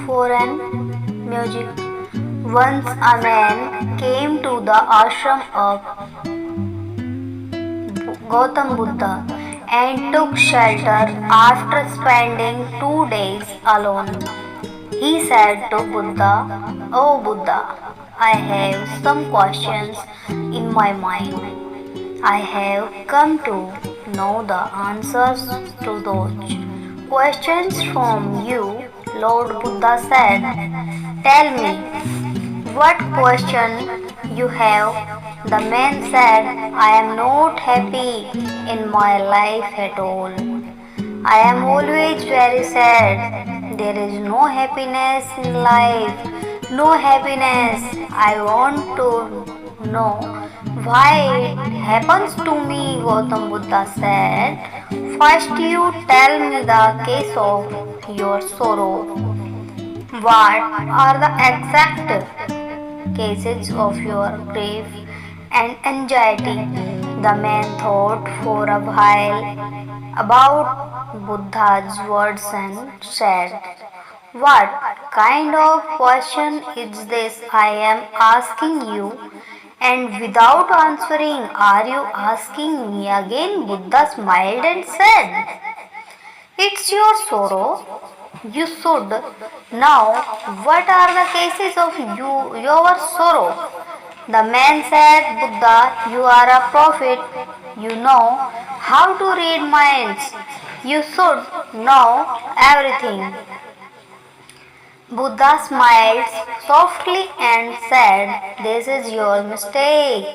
foreign music. Once a man came to the ashram of Gautam Buddha and took shelter after spending 2 days alone. He said to Buddha, "Oh Buddha, I have some questions in my mind. I have come to know the answers to those questions from you." Lord Buddha said, "Tell me, what question you have?" The man said, "I am not happy in my life at all. I am always very sad. There is no happiness in life. No happiness. I want to know why it happens to me." Gautam Buddha said, "First you tell me the case of your sorrow. What are the exact cases of your grief and anxiety?" The man thought for a while about Buddha's words and said, "What kind of question is this I am asking you? And without answering, are you asking me again?" Buddha smiled and said, "It's your sorrow. You should know what are the cases of your sorrow." The man said, "Buddha, you are a prophet. You know how to read minds. You should know everything." Buddha smiled softly and said, "This is your mistake.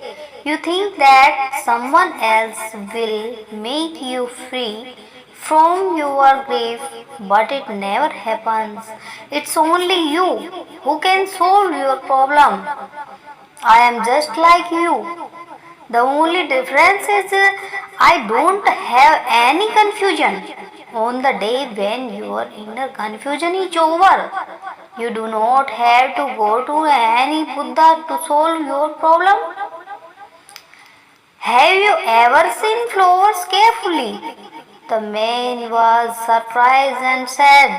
You think that someone else will make you free from your grief, but it never happens. It's only you who can solve your problem. I am just like you. The only difference is I don't have any confusion. On the day when your inner confusion is over, you do not have to go to any Buddha to solve your problem." "Have you ever seen flowers carefully?" The man was surprised and said,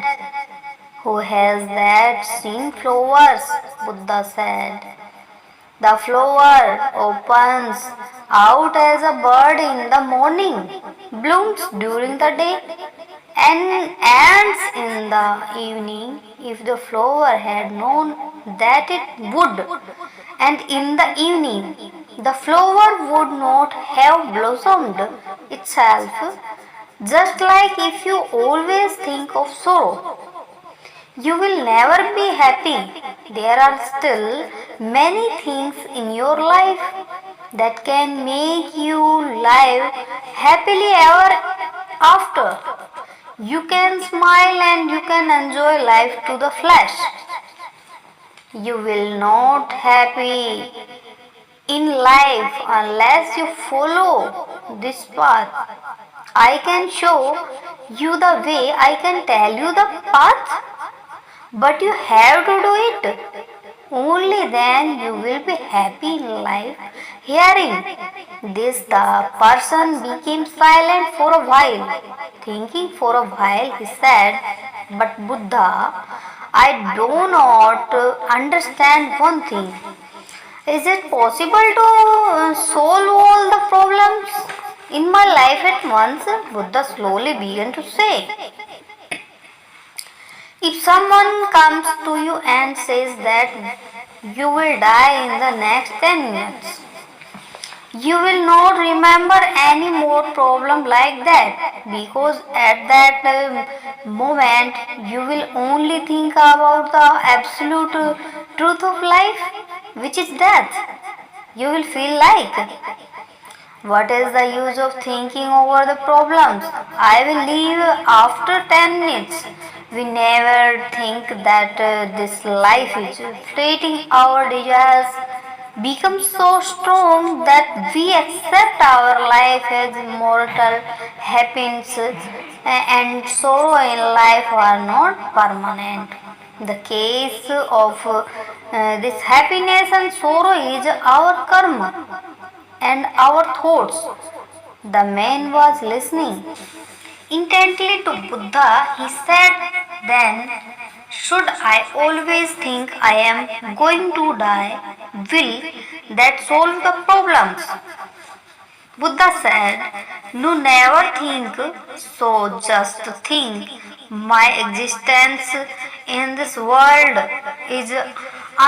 "Who has that seen flowers?" Buddha said, "The flower opens out as a bird in the morning, blooms during the day, and ends in the evening. If the flower had known that it would end in the evening, the flower would not have blossomed itself." Just like if you always think of sorrow, you will never be happy. There are still many things in your life that can make you live happily ever after. You can smile and you can enjoy life to the flesh. You will not happy in life unless you follow this path. I can show you the way, I can tell you the path, but you have to do it. Only then you will be happy in life. Hearing this, the person became silent for a while. Thinking for a while, he said, "But Buddha, I do not understand one thing. Is it possible to solve all the problems in my life at once?" Buddha slowly began to say, "If someone comes to you and says that you will die in the next 10 minutes, you will not remember any more problem like that, because at that moment you will only think about the absolute truth of life, which is death. You will feel like, what is the use of thinking over the problems? I will leave after 10 minutes. We never think that this life is fleeting. Our desires become so strong that we accept our life as mortal. Happiness and sorrow in life are not permanent. The case of this happiness and sorrow is our karma and our thoughts." The man was listening intently to Buddha. He said then, Should I always think I am going to die? Will that solve the problems? Buddha said, "No, never think so, just think. My existence in this world is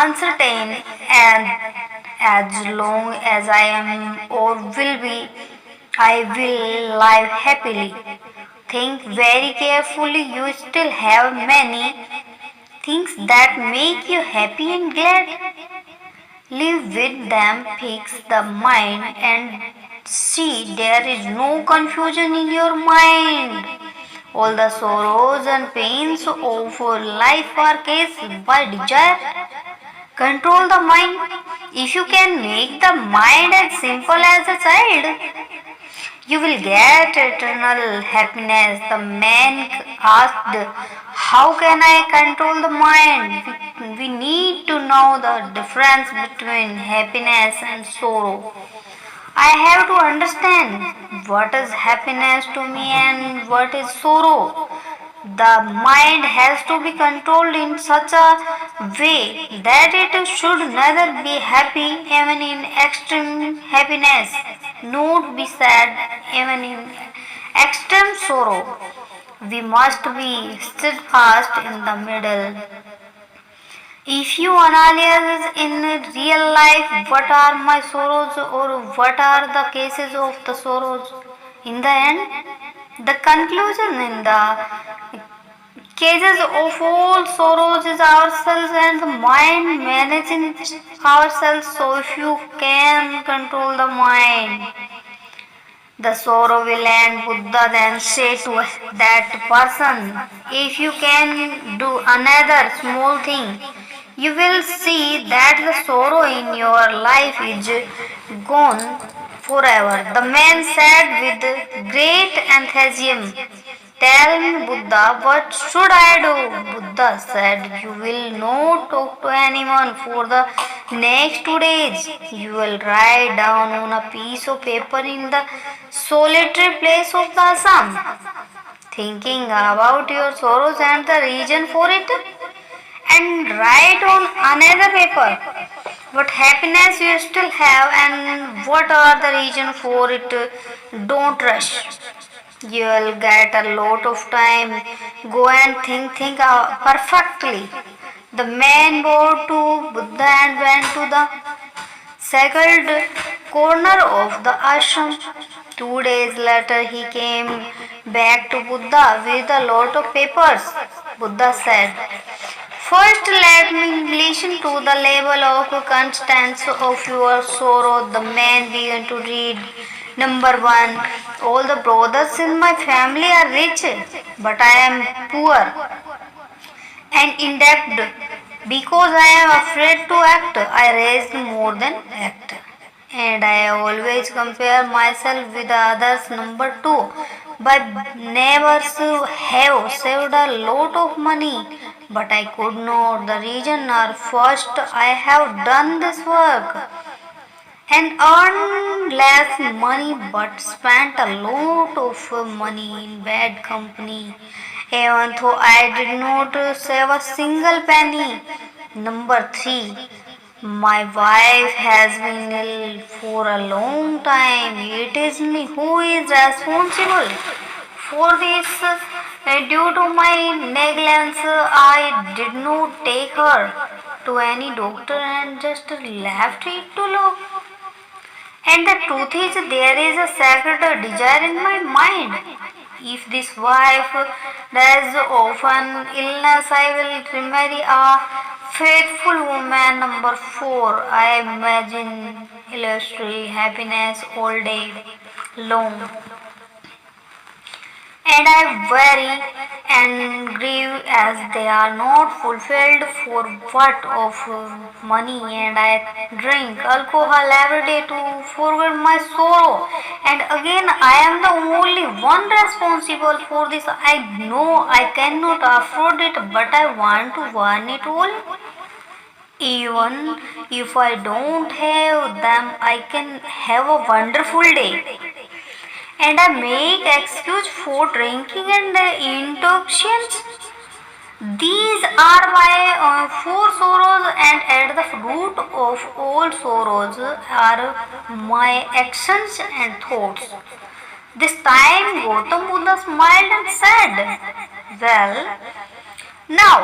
uncertain, and as long as I am or will be, I will live happily. Think very carefully, you still have many things that make you happy and glad. Live with them, fix the mind, and see there is no confusion in your mind. All the sorrows and pains of life are caused by desire. Control the mind. If you can make the mind as simple as a child, you will get eternal happiness." The man asked, "How can I control the mind?" We need to know the difference between happiness and sorrow. I have to understand what is happiness to me and what is sorrow. The mind has to be controlled in such a way that it should neither be happy even in extreme happiness, nor be sad even in extreme sorrow. We must be steadfast in the middle. If you analyze in real life what are my sorrows or what are the cases of the sorrows, in the end, the conclusion in the cases of all sorrows is ourselves and the mind managing ourselves. So if you can control the mind, the sorrow will end. Buddha then said to that person, "If you can do another small thing, you will see that the sorrow in your life is gone forever." The man said with great enthusiasm, "Tell me, Buddha, what should I do?" Buddha said, "You will not talk to anyone for the next 2 days. You will write down on a piece of paper in the solitary place of the Assam, thinking about your sorrows and the reason for it, and write on another paper what happiness you still have and what are the reason for it. Don't rush. You will get a lot of time. Go and think perfectly." The man bowed to Buddha and went to the sacred corner of the ashram. 2 days later, he came back to Buddha with a lot of papers. Buddha said, "First, let me listen to the level of constance of your sorrow." The man began to read. Number 1. All the brothers in my family are rich, but I am poor and indebted. Because I am afraid to act, I raised more than act. And I always compare myself with others. Number 2. My neighbors have saved a lot of money, but I could not. The reason are, first, I have done this work and earned less money but spent a lot of money in bad company, even though I did not save a single penny. Number 3. My wife has been ill for a long time. It is me who is responsible for this. Due to my negligence, I did not take her to any doctor and just left it to low. And the truth is, there is a sacred desire in my mind. If this wife dies of an illness, I will remarry a faithful woman. Number 4. I imagine illusory happiness all day long. And I worry and grieve as they are not fulfilled. For what of money, and I drink alcohol every day to forget my sorrow. And again, I am the only one responsible for this. I know I cannot afford it, but I want to earn it all. Even if I don't have them, I can have a wonderful day. And I make excuse for drinking and intoxicants. These are my four sorrows, and at the root of all sorrows are my actions and thoughts. This time Gautam Buddha smiled and said, "Well, now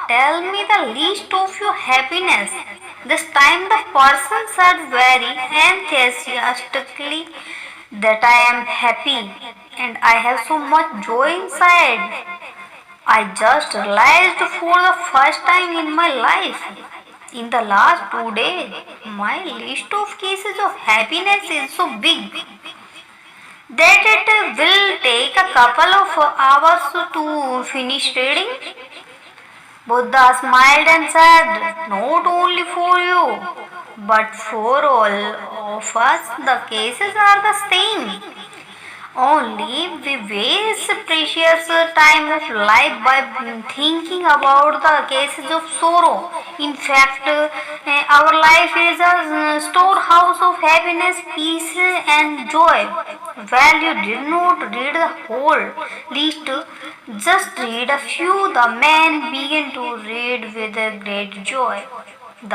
tell me the least of your happiness." This time the person said very enthusiastically that I am happy and I have so much joy inside. I just realized for the first time in my life, in the last 2 days, my list of cases of happiness is so big that it will take a couple of hours to finish reading. Buddha smiled and said, "Not only for you, but for all of us, the cases are the same. Only we waste precious time of life by thinking about the cases of sorrow. In fact, our life is a storehouse of happiness, peace, and joy." Well, you did not read the whole list, just read a few. The man began to read with a great joy.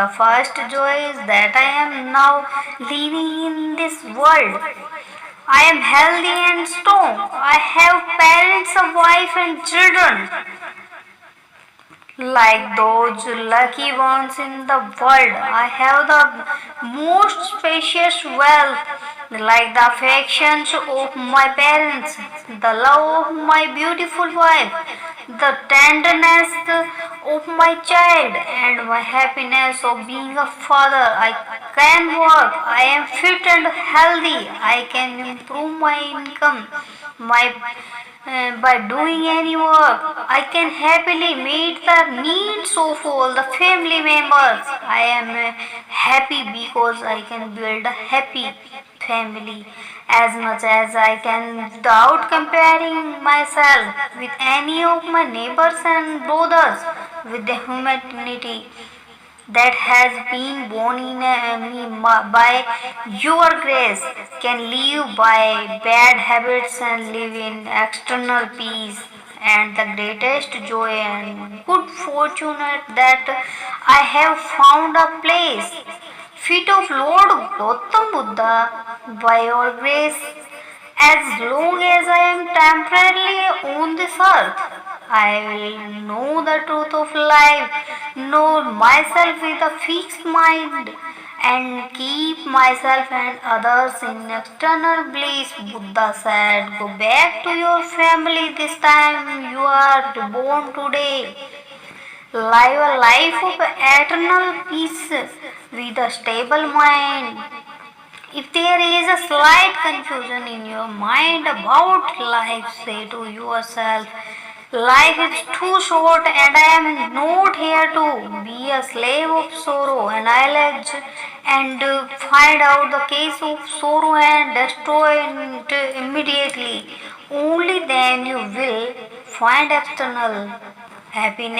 The first joy is that I am now living in this world. I am healthy and strong. I have parents, a wife, and children like those lucky ones in the world. I have the most spacious wealth, like the affections of my parents, the love of my beautiful wife, the tenderness of my child, and my happiness of being a father. I can work. I am fit and healthy. I can improve my income. My by doing any work, I can happily meet the needs of all the family members. I am happy because I can build a happy family as much as I can without comparing myself with any of my neighbors and brothers. With the humanity that has been born in me by your grace, can live by bad habits and live in external peace and the greatest joy and good fortune that I have found a place, feet of Lord Gautam Buddha, by your grace. As long as I am temporarily on this earth, I will know the truth of life, know myself with a fixed mind, and keep myself and others in external bliss. Buddha said, "Go back to your family this time you are born today. Live a life of eternal peace with a stable mind. If there is a slight confusion in your mind about life, say to yourself, life is too short and I am not here to be a slave of sorrow and knowledge and find out the case of sorrow and destroy it immediately. Only then you will find external happiness."